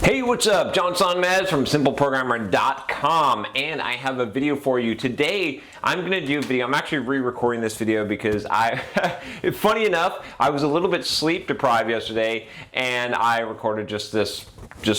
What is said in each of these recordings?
Hey, what's up? John Sonmez from simpleprogrammer.com, and I have a video for you. Today, I'm going to do a video. I'm actually re-recording this video because funny enough, I was a little bit sleep deprived yesterday, and I recorded this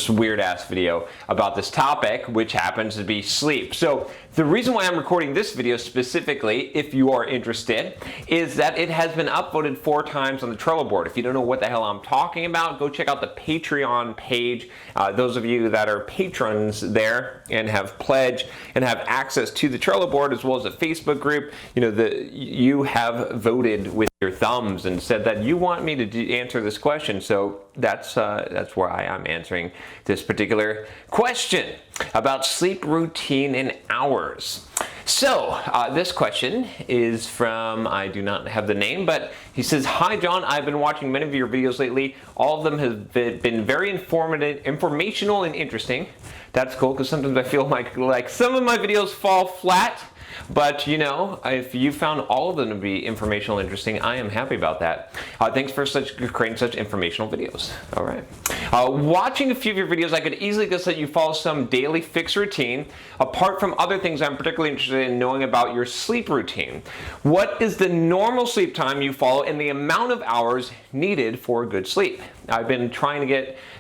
weird ass video about this topic, which happens to be sleep. So the reason why I'm recording this video specifically, if you are interested, is that it has been upvoted 4 times on the Trello board. If you don't know what the hell I'm talking about, go check out the Patreon page. Those of you that are patrons there and have pledged and have access to the Trello board as well as a Facebook group, you have voted with your thumbs and said that you want me to answer this question. So that's why I'm answering this particular question about sleep routine and hours. So this question is from, I do not have the name, but he says, "Hi John, I've been watching many of your videos lately. All of them have been very informational and interesting." That's cool, because sometimes I feel like some of my videos fall flat. But if you found all of them to be informational and interesting, I am happy about that. Thanks for creating such informational videos. All right. Watching a few of your videos, I could easily guess that you follow some daily fixed routine. Apart from other things, I'm particularly interested in knowing about your sleep routine. What is the normal sleep time you follow and the amount of hours needed for good sleep? I've been trying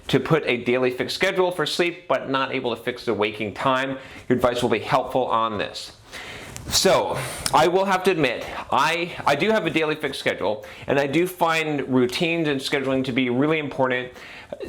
to put a daily fixed schedule for sleep, but not able to fix the waking time. Your advice will be helpful on this. So, I will have to admit, I do have a daily fixed schedule, and I do find routines and scheduling to be really important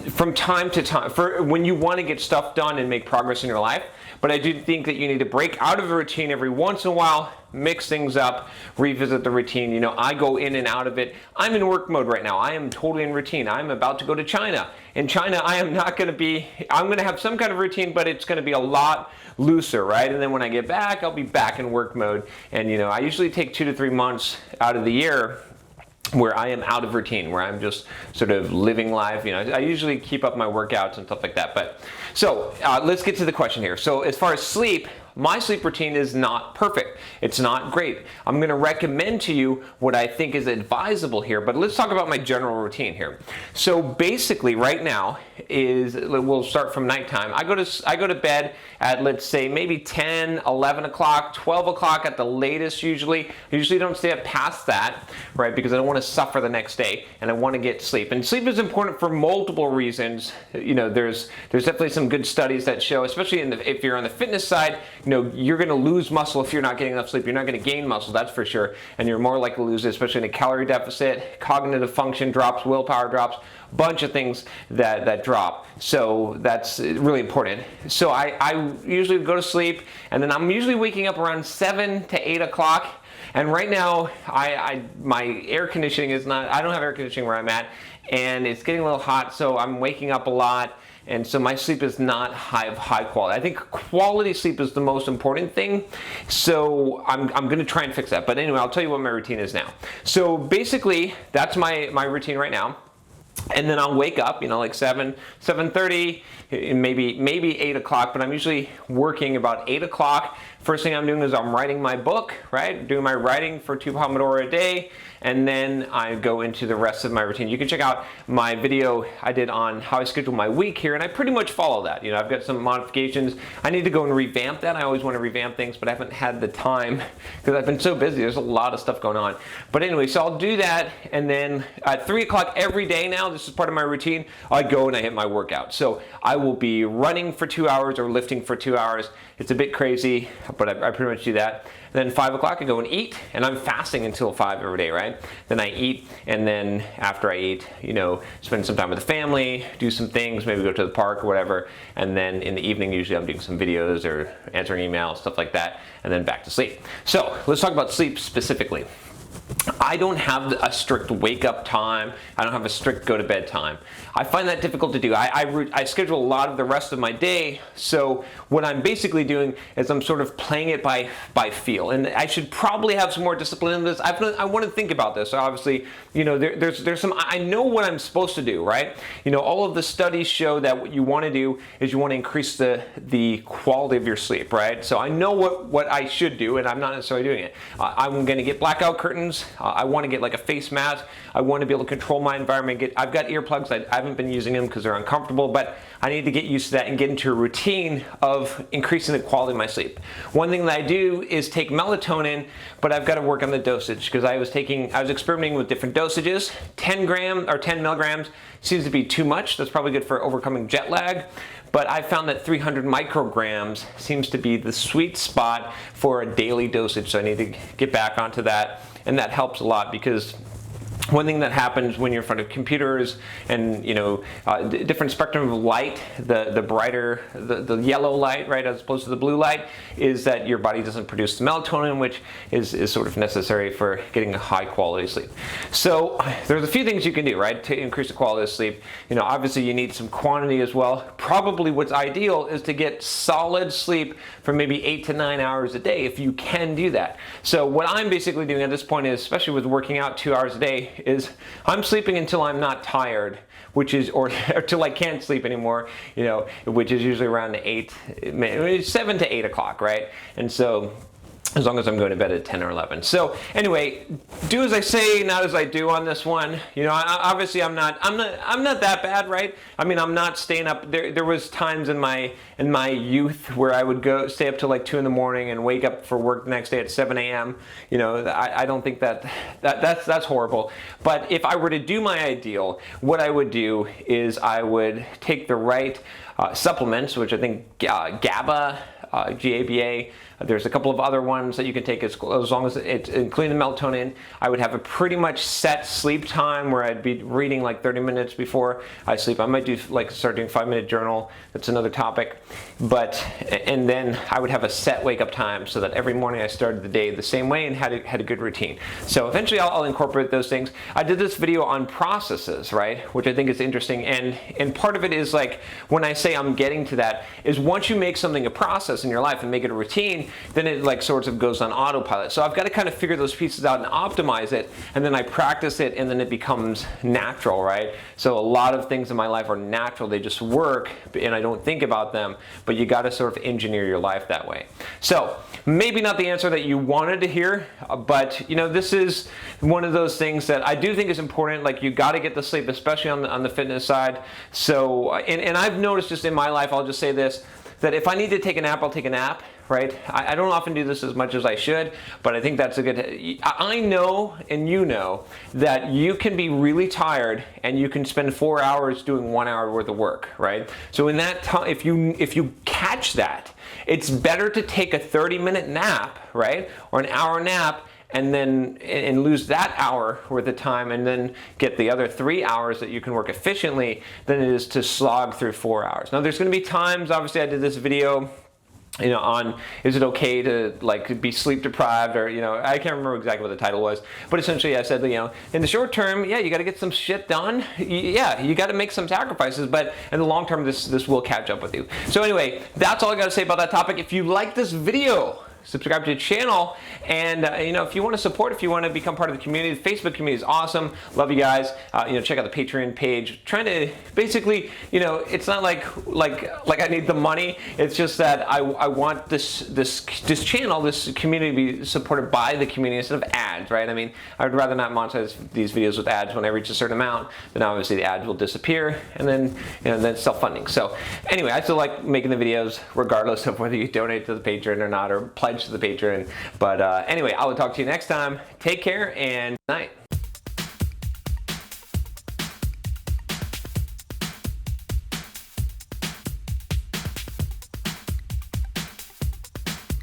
from time to time for when you want to get stuff done and make progress in your life. But I do think that you need to break out of a routine every once in a while, mix things up, revisit the routine. I go in and out of it. I'm in work mode right now. I am totally in routine. I'm about to go to China. In China, I'm going to have some kind of routine, but it's going to be a lot looser, right? And then when I get back, I'll be back in work mode. And I usually take 2 to 3 months out of the year where I am out of routine, where I'm just sort of living life. I usually keep up my workouts and stuff like that. But so let's get to the question here. So as far as sleep, my sleep routine is not perfect. It's not great. I'm going to recommend to you what I think is advisable here, but let's talk about my general routine here. So basically right now we'll start from nighttime. I go to bed at, let's say, maybe 10, 11 o'clock, 12 o'clock at the latest usually. I usually don't stay up past that, right, because I don't want to suffer the next day and I want to get sleep. And sleep is important for multiple reasons. There's definitely some good studies that show, especially if you're on the fitness side, you're going to lose muscle if you're not getting enough sleep. You're not going to gain muscle, that's for sure. And you're more likely to lose it, especially in a calorie deficit. Cognitive function drops, willpower drops, bunch of things that drop. So that's really important. So I usually go to sleep, and then I'm usually waking up around 7 to 8 o'clock. And right now, my air conditioning is not, I don't have air conditioning where I'm at, and it's getting a little hot, so I'm waking up a lot. And so my sleep is not high quality. I think quality sleep is the most important thing. So I'm going to try and fix that. But anyway, I'll tell you what my routine is now. So basically, that's my routine right now. And then I'll wake up, like 7:30, maybe 8 o'clock, but I'm usually working about 8 o'clock. First thing I'm doing is I'm writing my book, right? Doing my writing for 2 Pomodoro a day, and then I go into the rest of my routine. You can check out my video I did on how I schedule my week here, and I pretty much follow that. I've got some modifications. I need to go and revamp that. I always want to revamp things, but I haven't had the time because I've been so busy. There's a lot of stuff going on. But anyway, so I'll do that, and then at 3 o'clock every day now, this is part of my routine, I go and I hit my workout. So I will be running for 2 hours or lifting for 2 hours. It's a bit crazy, but I pretty much do that. Then 5 o'clock I go and eat, and I'm fasting until 5 every day, right? Then I eat, and then after I eat, spend some time with the family, do some things, maybe go to the park or whatever, and then in the evening usually I'm doing some videos or answering emails, stuff like that, and then back to sleep. So let's talk about sleep specifically. I don't have a strict wake up time. I don't have a strict go to bed time. I find that difficult to do. I schedule a lot of the rest of my day, so what I'm basically doing is I'm sort of playing it by feel. And I should probably have some more discipline in this. I want to think about this. Obviously, there's some, I know what I'm supposed to do, right? All of the studies show that what you want to do is you want to increase the quality of your sleep, right? So I know what I should do, and I'm not necessarily doing it. I'm going to get blackout curtains headphones. I want to get like a face mask. I want to be able to control my environment. I've got earplugs. I haven't been using them because they're uncomfortable, but I need to get used to that and get into a routine of increasing the quality of my sleep. One thing that I do is take melatonin, but I've got to work on the dosage because I was experimenting with different dosages. 10 milligrams seems to be too much. That's probably good for overcoming jet lag. But I found that 300 micrograms seems to be the sweet spot for a daily dosage. So I need to get back onto that. And that helps a lot because one thing that happens when you're in front of computers and different spectrum of light, the brighter, the yellow light, right, as opposed to the blue light, is that your body doesn't produce the melatonin, which is sort of necessary for getting a high quality sleep. So there's a few things you can do, right, to increase the quality of sleep. Obviously you need some quantity as well. Probably what's ideal is to get solid sleep for maybe 8 to 9 hours a day if you can do that. So what I'm basically doing at this point is, especially with working out 2 hours a day, is I'm sleeping until I'm not tired, which is, or till I can't sleep anymore, which is usually around 7 to 8 o'clock, right? And so as long as I'm going to bed at 10 or 11. So anyway, do as I say, not as I do on this one. Obviously I'm not that bad, right? I mean, I'm not staying up. There was times in my youth where I would stay up till like 2 in the morning and wake up for work the next day at 7 a.m. I don't think that's horrible. But if I were to do my ideal, what I would do is I would take the right supplements, which I think GABA, GABA. There's a couple of other ones that you can take as long as it's including the melatonin. I would have a pretty much set sleep time where I'd be reading like 30 minutes before I sleep. I might start doing 5-minute journal. That's another topic. And then I would have a set wake up time so that every morning I started the day the same way and had a good routine. So eventually I'll incorporate those things. I did this video on processes, right? Which I think is interesting. And part of it is like, when I say I'm getting to that, is once you make something a process in your life and make it a routine, then it like sort of goes on autopilot. So I've got to kind of figure those pieces out and optimize it, and then I practice it, and then it becomes natural, right? So a lot of things in my life are natural. They just work, and I don't think about them, but you got to sort of engineer your life that way. So maybe not the answer that you wanted to hear, but this is one of those things that I do think is important. Like, you got to get the sleep, especially on the fitness side. So, and I've noticed just in my life, I'll just say this, that if I need to take a nap, I'll take a nap, right? I don't often do this as much as I should, but I think that's a good, I know, and that you can be really tired and you can spend 4 hours doing 1 hour worth of work, right? So in that time, if you catch that, it's better to take a 30-minute nap, right? Or an hour nap, and lose that hour worth of time and then get the other 3 hours that you can work efficiently than it is to slog through 4 hours. Now there's going to be times, obviously I did this video on is it okay to like be sleep deprived, or I can't remember exactly what the title was, but essentially I said that in the short term, yeah, you got to get some shit done, yeah, you got to make some sacrifices, but in the long term this will catch up with you. So anyway, that's all I got to say about that topic. If you like this video, subscribe to the channel, and if you want to support, if you want to become part of the community, the Facebook community is awesome. Love you guys. Check out the Patreon page. Trying to basically, it's not like I need the money. It's just that I want this channel, this community, to be supported by the community instead of ads, right? I mean, I would rather not monetize these videos with ads when I reach a certain amount. Then obviously the ads will disappear, and then then it's self-funding. So anyway, I still like making the videos regardless of whether you donate to the Patreon or not, or pledge to the Patreon. But anyway, I will talk to you next time. Take care and good night.